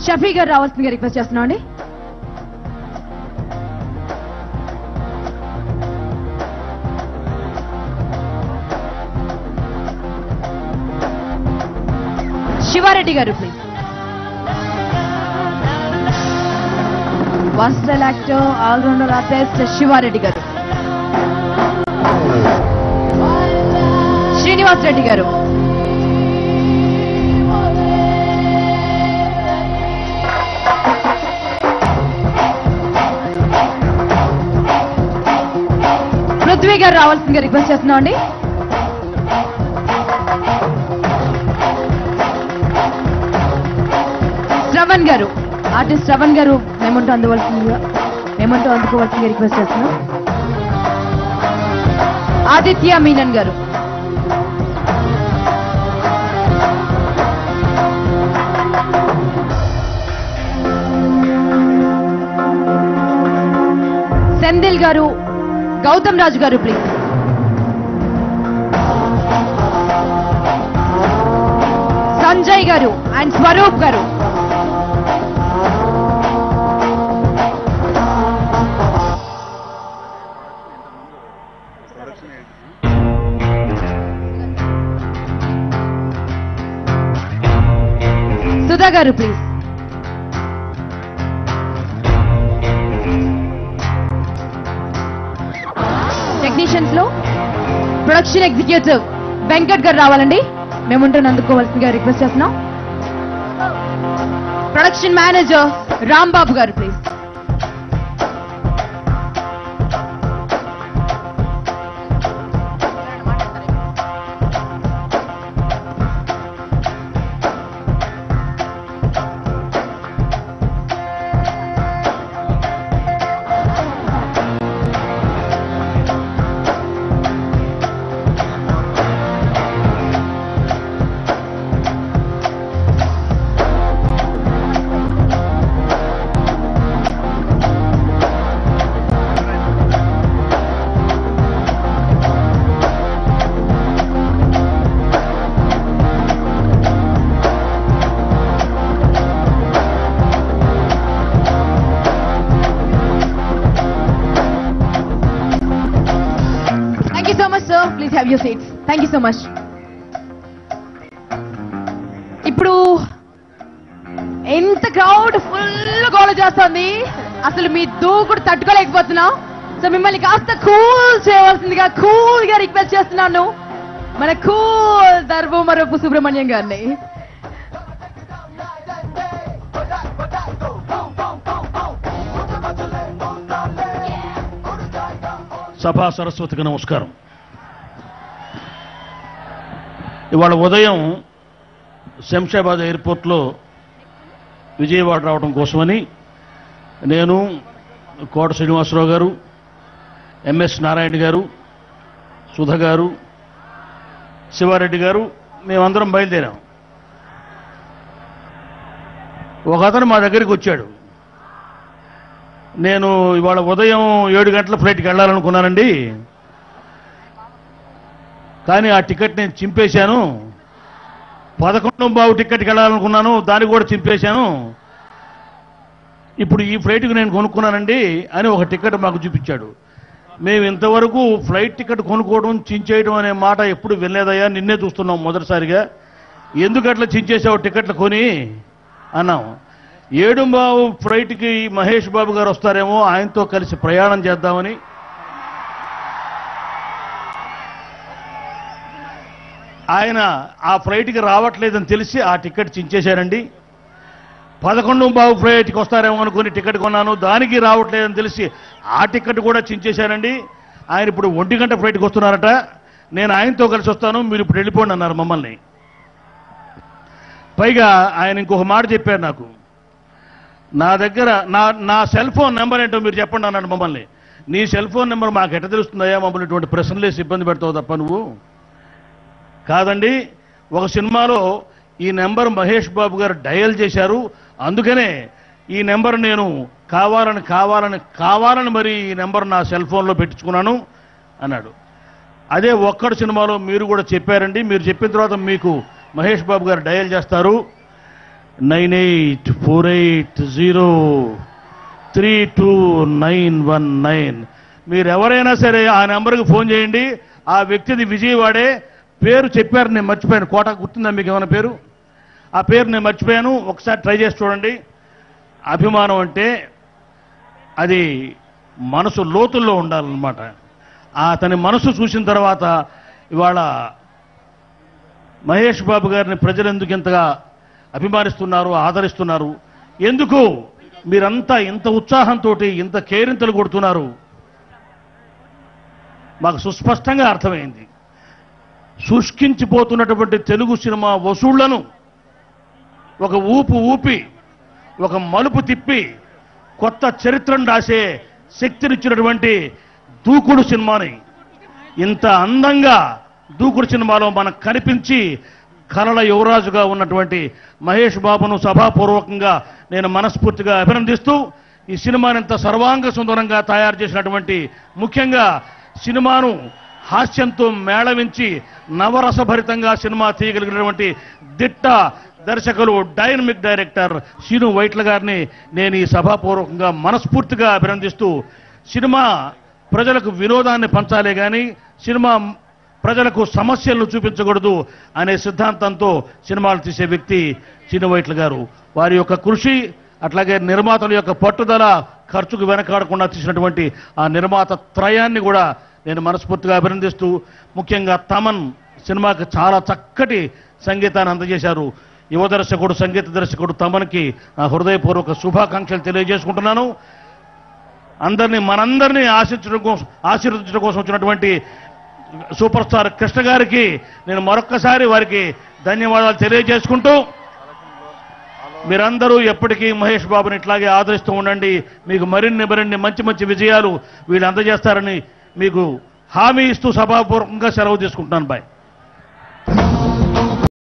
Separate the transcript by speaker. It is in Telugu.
Speaker 1: షఫీ గారు రావాల్సిందిగా రిక్వెస్ట్ చేస్తున్నాం అండి. Sivareddy garu please. Versatile actor, allrounder artist Sivareddy garu. Srinivas Reddy గారు. పృథ్వీ గారు రావాల్సిందిగా రిక్వెస్ట్ చేస్తున్నాం అండి. శ్రవణ్ గారు, ఆర్టిస్ట్ శ్రవణ్ గారు మేమంటూ అందుకోవాల్సిందిగా రిక్వెస్ట్ చేస్తున్నాం. ఆదిత్య మీనన్ గారు. సెందిల్ గారు, గౌతమ్ రాజు గారు ప్లీజ్. సంజయ్ గారు అండ్ స్వరూప్ గారు. సుధా గారు ప్లీజ్. టెక్నీషియన్స్ లో ప్రొడక్షన్ ఎగ్జిక్యూటివ్ వెంకట్ గారు రావాలండి. మేముంటూ అందుకోవాల్సిందిగా రిక్వెస్ట్ చేస్తున్నాం. ప్రొడక్షన్ మేనేజర్ రాంబాబు గారు please. Please have your seats. Thank you so much. ఇప్పుడు ఎంత క్రౌడ్ ఫుల్ గోల చేస్తుంది, అసలు మీ దూకుడు తట్టుకోలేకపోతున్నాం. సో మిమ్మల్ని కాస్త కూల్ చేయవలసిందిగా కూల్ గా రిక్వెస్ట్ చేస్తున్నాను మన కూల్ దర్భమరపు సుబ్రహ్మణ్యం గారిని.
Speaker 2: సభా సరస్వతికి నమస్కారం. ఇవాళ ఉదయం శంషాబాద్ ఎయిర్పోర్ట్లో విజయవాడ రావడం కోసమని నేను, కోట శ్రీనివాసరావు గారు, ఎంఎస్ నారాయణ గారు, సుధ గారు, శివారెడ్డి గారు మేమందరం బయలుదేరాం. ఒక అతను మా దగ్గరికి వచ్చాడు. నేను ఇవాళ ఉదయం 7 గంటల ఫ్లైట్కి వెళ్ళాలనుకున్నానండి, కానీ ఆ టికెట్ నేను చింపేశాను. 11:15 టికెట్కి వెళ్ళాలనుకున్నాను, దాన్ని కూడా చింపేశాను. ఇప్పుడు ఈ ఫ్లైట్కి నేను కొనుక్కున్నానండి అని ఒక టికెట్ మాకు చూపించాడు. మేము ఇంతవరకు ఫ్లైట్ టికెట్ కొనుక్కోవడం, చించేయడం అనే మాట ఎప్పుడు వినలేదయ్యా, నిన్నే చూస్తున్నాం మొదటిసారిగా. ఎందుకు అట్లా చించేసావు టికెట్లు కొని అన్నాం. 7:15 ఫ్లైట్కి మహేష్ బాబు గారు వస్తారేమో, ఆయనతో కలిసి ప్రయాణం చేద్దామని ఆయన ఆ ఫ్లైట్కి రావట్లేదని తెలిసి ఆ టికెట్ చించేశారండి. 11:15 ఫ్లైట్కి వస్తారేమో అనుకుని టికెట్ కొన్నాను, దానికి రావట్లేదని తెలిసి ఆ టికెట్ కూడా చించేశారండి. ఆయన ఇప్పుడు 1 గంట ఫ్లైట్కి వస్తున్నారట, నేను ఆయనతో కలిసి వస్తాను, మీరు ఇప్పుడు వెళ్ళిపోండి అన్నారు మమ్మల్ని. పైగా ఆయన ఇంకొక మాట చెప్పారు నాకు, నా దగ్గర నా సెల్ ఫోన్ నెంబర్ ఏంటో మీరు చెప్పండి అన్నాడు మమ్మల్ని. నీ సెల్ ఫోన్ నెంబర్ మాకు ఎట్ట తెలుస్తుందయ్యా, మమ్మల్ని ఇటువంటి ప్రశ్నలు వేసి ఇబ్బంది పెడతావు తప్ప నువ్వు కాదండి. ఒక సినిమాలో ఈ నెంబర్ మహేష్ బాబు గారు డయల్ చేశారు, అందుకనే ఈ నెంబర్ నేను కావాలని మరి ఈ నెంబర్ నా సెల్ ఫోన్లో పెట్టించుకున్నాను అన్నాడు. అదే ఒక్కడు సినిమాలో మీరు కూడా చెప్పారండి, మీరు చెప్పిన తర్వాత మీకు మహేష్ బాబు గారు డయల్ చేస్తారు. 9848032919. మీరెవరైనా సరే ఆ నెంబర్కి ఫోన్ చేయండి. ఆ వ్యక్తిది విజయవాడే. పేరు చెప్పారు, నేను మర్చిపోయాను. కోట గుర్తుందా మీకు ఏమైనా పేరు? ఆ పేరు నేను మర్చిపోయాను. ఒకసారి ట్రై చేసి చూడండి. అభిమానం అంటే అది మనసు లోతుల్లో ఉండాలన్నమాట. అతని మనసు చూసిన తర్వాత ఇవాళ మహేష్ బాబు గారిని ప్రజలు ఎందుకు ఇంతగా అభిమానిస్తున్నారు, ఆదరిస్తున్నారు, ఎందుకు మీరంతా ఇంత ఉత్సాహంతో ఇంత కేరింతలు కొడుతున్నారు, మాకు సుస్పష్టంగా అర్థమైంది. శుష్కించిపోతున్నటువంటి తెలుగు సినిమా వసూళ్లను ఒక ఊపి ఒక మలుపు తిప్పి కొత్త చరిత్రను రాసే శక్తినిచ్చినటువంటి దూకుడు సినిమాని ఇంత అందంగా దూకుడు సినిమాలో మనకు కనిపించి కళల యువరాజుగా ఉన్నటువంటి మహేష్ బాబును సభాపూర్వకంగా నేను మనస్ఫూర్తిగా అభినందిస్తూ ఈ సినిమాని ఇంత సర్వాంగ సుందరంగా తయారు చేసినటువంటి, ముఖ్యంగా సినిమాను హాస్యంతో మేళవించి నవరసభరితంగా సినిమా తీయగలిగినటువంటి దిట్ట దర్శకులు, డైనమిక్ డైరెక్టర్ శ్రీను వైట్ల గారిని నేను ఈ సభాపూర్వకంగా మనస్ఫూర్తిగా అభినందిస్తూ, సినిమా ప్రజలకు వినోదాన్ని పంచాలే కానీ సినిమా ప్రజలకు సమస్యలను చూపించకూడదు అనే సిద్ధాంతంతో సినిమాలు తీసే వ్యక్తి శ్రీను వైట్ల గారు. వారి యొక్క కృషి, అట్లాగే నిర్మాతల యొక్క పట్టుదల, ఖర్చుకు వెనకాడకుండా తీసినటువంటి ఆ నిర్మాత త్రయాన్ని కూడా నేను మనస్ఫూర్తిగా అభినందిస్తూ, ముఖ్యంగా తమన్ సినిమాకి చాలా చక్కటి సంగీతాన్ని అందజేశారు. యువ దర్శకుడు, సంగీత దర్శకుడు తమన్కి నా హృదయపూర్వక శుభాకాంక్షలు తెలియజేసుకుంటున్నాను. మనందరినీ ఆశీర్వదించడం కోసం వచ్చినటువంటి సూపర్ స్టార్ కృష్ణ గారికి నేను మరొక్కసారి వారికి ధన్యవాదాలు తెలియజేసుకుంటూ, మీరందరూ ఎప్పటికీ మహేష్ బాబుని ఇట్లాగే ఆదరిస్తూ ఉండండి. మీకు మరిన్ని మంచి విజయాలు వీళ్ళు అందజేస్తారని మీకు హామీ ఇస్తూ సభాపూర్వకంగా సెలవు తీసుకుంటున్నాను. బాయ్.